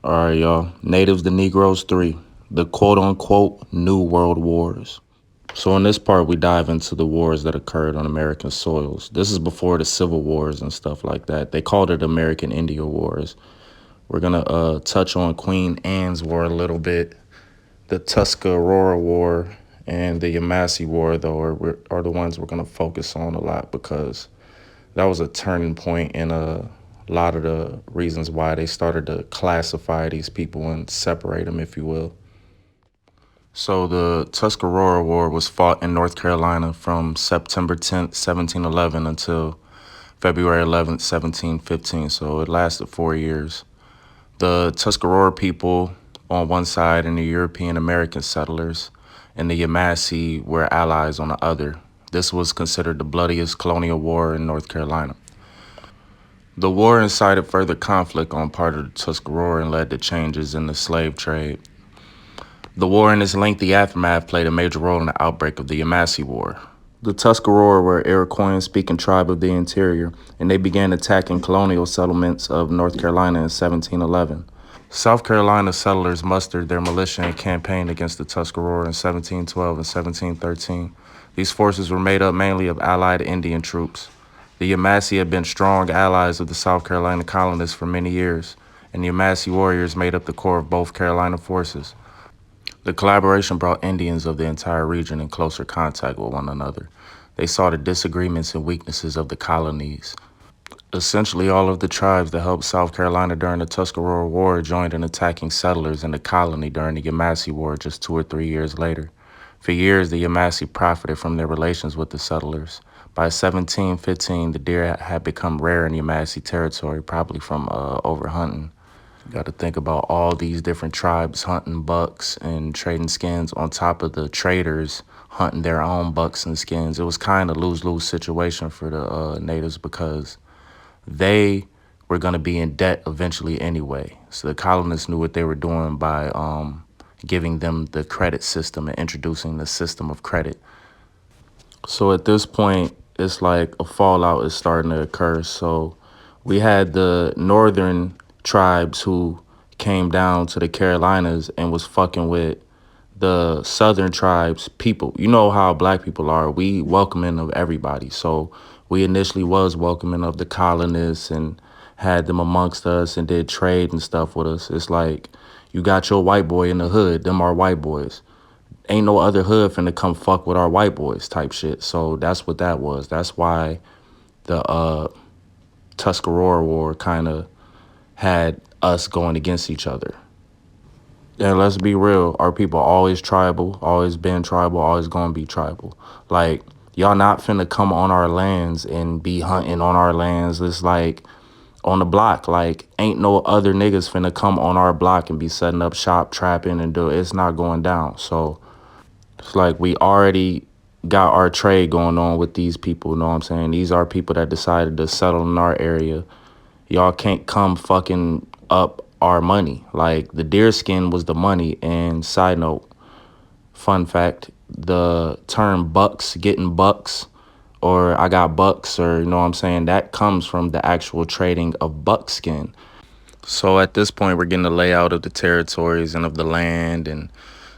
All right, y'all. Natives, the Negroes 3, the quote-unquote New World Wars. So in this part, we dive into the wars that occurred on American soils. This is before the Civil Wars and stuff like that. They called it American Indian Wars. We're going to touch on Queen Anne's War a little bit, the Tuscarora War, and the Yamasee War, though, are the ones we're going to focus on a lot because that was a turning point in a lot of the reasons why they started to classify these people and separate them, if you will. So the Tuscarora War was fought in North Carolina from September 10th, 1711 until February 11th, 1715. So it lasted 4 years. The Tuscarora people on one side and the European American settlers and the Yamasee were allies on the other. This was considered the bloodiest colonial war in North Carolina. The war incited further conflict on part of the Tuscarora and led to changes in the slave trade. The war and its lengthy aftermath played a major role in the outbreak of the Yamasee War. The Tuscarora were an Iroquois-speaking tribe of the interior, and they began attacking colonial settlements of North Carolina in 1711. South Carolina settlers mustered their militia and campaigned against the Tuscarora in 1712 and 1713. These forces were made up mainly of allied Indian troops. The Yamasee had been strong allies of the South Carolina colonists for many years, and the Yamasee warriors made up the core of both Carolina forces. The collaboration brought Indians of the entire region in closer contact with one another. They saw the disagreements and weaknesses of the colonies. Essentially, all of the tribes that helped South Carolina during the Tuscarora War joined in attacking settlers in the colony during the Yamasee War just 2 or 3 years later. For years, the Yamasee profited from their relations with the settlers. By 1715, the deer had become rare in Yamasee territory, probably from overhunting. You got to think about all these different tribes hunting bucks and trading skins on top of the traders hunting their own bucks and skins. It was kind of lose-lose situation for the natives because they were going to be in debt eventually anyway. So the colonists knew what they were doing by giving them the credit system and introducing the system of credit. So at this point, it's like a fallout is starting to occur. So we had the northern tribes who came down to the Carolinas and was fucking with the southern tribes people. You know how black people are. We welcoming of everybody. So we initially was welcoming of the colonists and had them amongst us and did trade and stuff with us. It's like you got your white boy in the hood. Them are white boys. Ain't no other hood finna come fuck with our white boys type shit. So that's what that was. That's why the Tuscarora War kind of had us going against each other. And let's be real, our people always tribal, always been tribal, always gonna be tribal. Like, y'all not finna come on our lands and be hunting on our lands. It's like on the block. Like, ain't no other niggas finna come on our block and be setting up shop, trapping, and do it. It's not going down. So it's like we already got our trade going on with these people, you know what I'm saying? These are people that decided to settle in our area. Y'all can't come fucking up our money. Like, the deer skin was the money. And side note, fun fact, the term bucks, getting bucks, or I got bucks, or you know what I'm saying, that comes from the actual trading of buckskin. So at this point, we're getting the layout of the territories and of the land and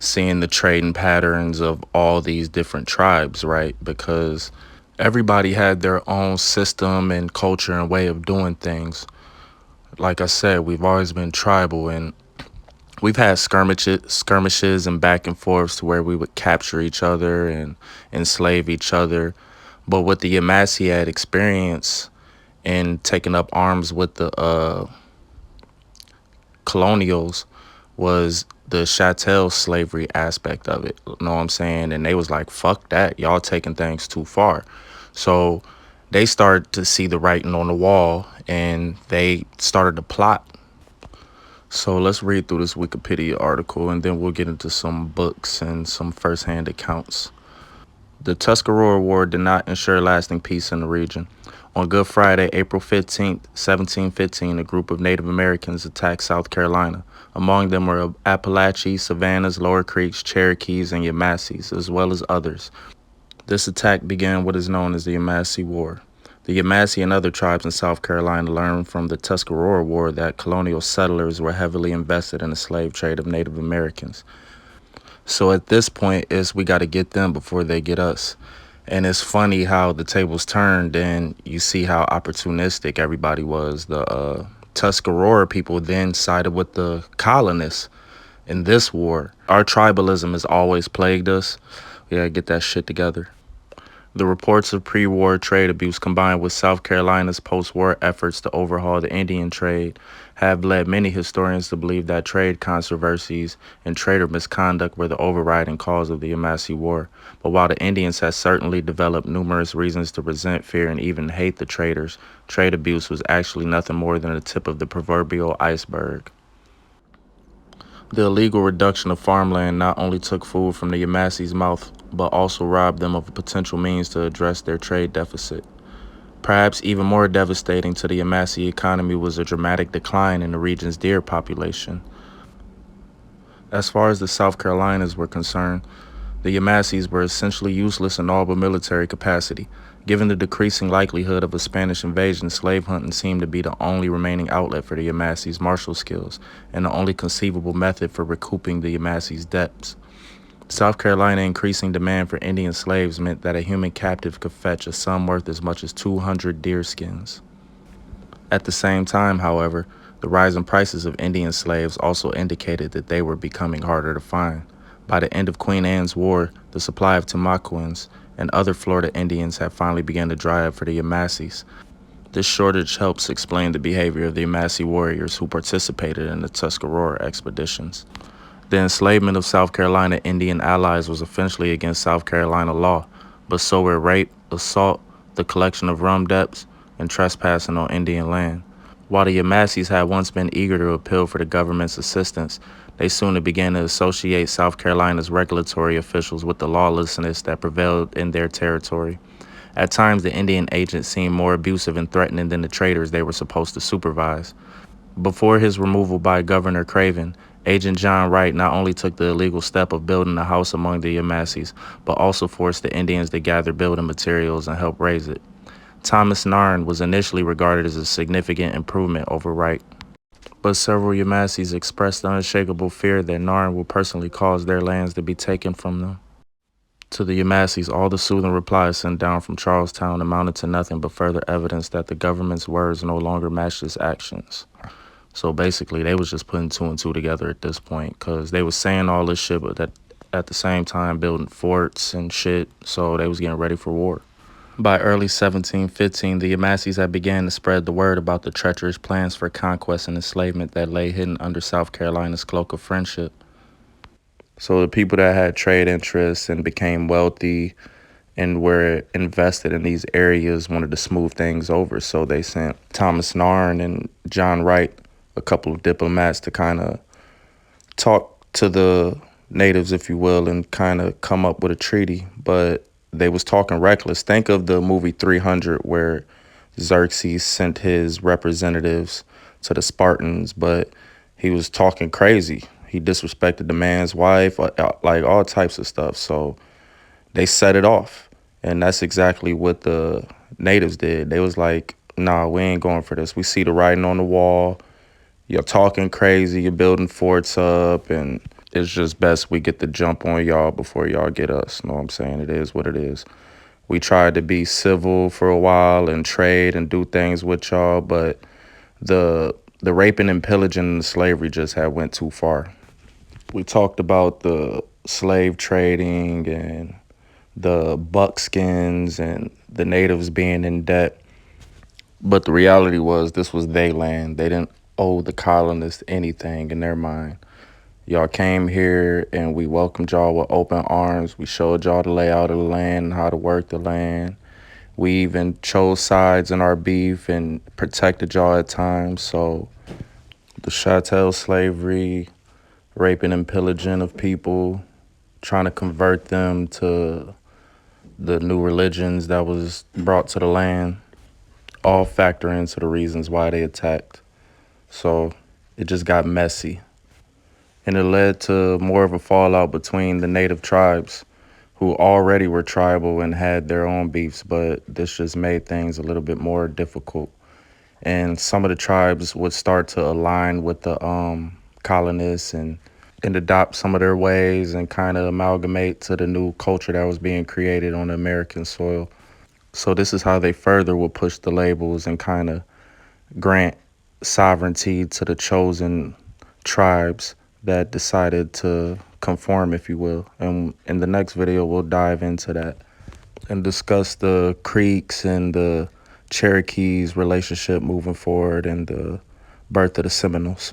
seeing the trading patterns of all these different tribes, right? Because everybody had their own system and culture and way of doing things. Like I said, we've always been tribal, and we've had skirmishes and back and forths to where we would capture each other and enslave each other. But what the Yamasee had experienced in taking up arms with the colonials was the chattel slavery aspect of it. You know what I'm saying? And they was like, fuck that. Y'all taking things too far. So they started to see the writing on the wall and they started to plot. So let's read through this Wikipedia article and then we'll get into some books and some firsthand accounts. The Tuscarora War did not ensure lasting peace in the region. On Good Friday, April 15th, 1715, a group of Native Americans attacked South Carolina. Among them were Appalachians, Savannahs, Lower Creeks, Cherokees, and Yamasees, as well as others. This attack began what is known as the Yamasee War. The Yamasee and other tribes in South Carolina learned from the Tuscarora War that colonial settlers were heavily invested in the slave trade of Native Americans. So at this point, is we got to get them before they get us. And it's funny how the tables turned, and you see how opportunistic everybody was. The Tuscarora people then sided with the colonists in this war. Our tribalism has always plagued us. We gotta get that shit together. The reports of pre-war trade abuse combined with South Carolina's post-war efforts to overhaul the Indian trade have led many historians to believe that trade controversies and trader misconduct were the overriding cause of the Yamasee War. But while the Indians had certainly developed numerous reasons to resent, fear, and even hate the traders, trade abuse was actually nothing more than the tip of the proverbial iceberg. The illegal reduction of farmland not only took food from the Yamasee's mouth, but also robbed them of a potential means to address their trade deficit. Perhaps even more devastating to the Yamasee economy was a dramatic decline in the region's deer population. As far as the South Carolinas were concerned, the Yamasees were essentially useless in all but military capacity. Given the decreasing likelihood of a Spanish invasion, slave hunting seemed to be the only remaining outlet for the Yamasees' martial skills and the only conceivable method for recouping the Yamasees' debts. South Carolina increasing demand for Indian slaves meant that a human captive could fetch a sum worth as much as 200 deer skins. At the same time, however, the rising prices of Indian slaves also indicated that they were becoming harder to find. By the end of Queen Anne's War, the supply of Timacuans and other Florida Indians had finally begun to dry up for the Yamasees. This shortage helps explain the behavior of the Yamasee warriors who participated in the Tuscarora expeditions. The enslavement of South Carolina Indian allies was essentially against South Carolina law, but so were rape, assault, the collection of rum debts, and trespassing on Indian land. While the Yamasees had once been eager to appeal for the government's assistance, they soon began to associate South Carolina's regulatory officials with the lawlessness that prevailed in their territory. At times, the Indian agents seemed more abusive and threatening than the traders they were supposed to supervise. Before his removal by Governor Craven, Agent John Wright not only took the illegal step of building a house among the Yamasees, but also forced the Indians to gather building materials and help raise it. Thomas Narn was initially regarded as a significant improvement over Wright, but several Yamasees expressed the unshakable fear that Narn would personally cause their lands to be taken from them. To the Yamasees, all the soothing replies sent down from Charlestown amounted to nothing but further evidence that the government's words no longer matched its actions. So basically, they was just putting two and two together at this point, because they was saying all this shit, but at the same time building forts and shit, so they was getting ready for war. By early 1715, the Yamasees had began to spread the word about the treacherous plans for conquest and enslavement that lay hidden under South Carolina's cloak of friendship. So the people that had trade interests and became wealthy and were invested in these areas wanted to smooth things over. So they sent Thomas Narn and John Wright, a couple of diplomats, to kind of talk to the natives, if you will, and kind of come up with a treaty. But they was talking reckless. Think of the movie 300, where Xerxes sent his representatives to the Spartans, but he was talking crazy. He disrespected the man's wife, like all types of stuff. So they set it off. And that's exactly what the natives did. They was like, nah, we ain't going for this. We see the writing on the wall. You're talking crazy. You're building forts up. And it's just best we get the jump on y'all before y'all get us. You know what I'm saying? It is what it is. We tried to be civil for a while and trade and do things with y'all, but the raping and pillaging and the slavery just had went too far. We talked about the slave trading and the buckskins and the natives being in debt. But the reality was this was their land. They didn't owe the colonists anything in their mind. Y'all came here and we welcomed y'all with open arms. We showed y'all the layout of the land and how to work the land. We even chose sides in our beef and protected y'all at times. So the chattel slavery, raping and pillaging of people, trying to convert them to the new religions that was brought to the land, all factor into the reasons why they attacked. So it just got messy. And it led to more of a fallout between the native tribes who already were tribal and had their own beefs, but this just made things a little bit more difficult. And some of the tribes would start to align with the colonists and adopt some of their ways and kind of amalgamate to the new culture that was being created on the American soil. So this is how they further would push the labels and kind of grant sovereignty to the chosen tribes that decided to conform, if you will. And in the next video, we'll dive into that and discuss the Creeks and the Cherokees relationship moving forward and the birth of the Seminoles.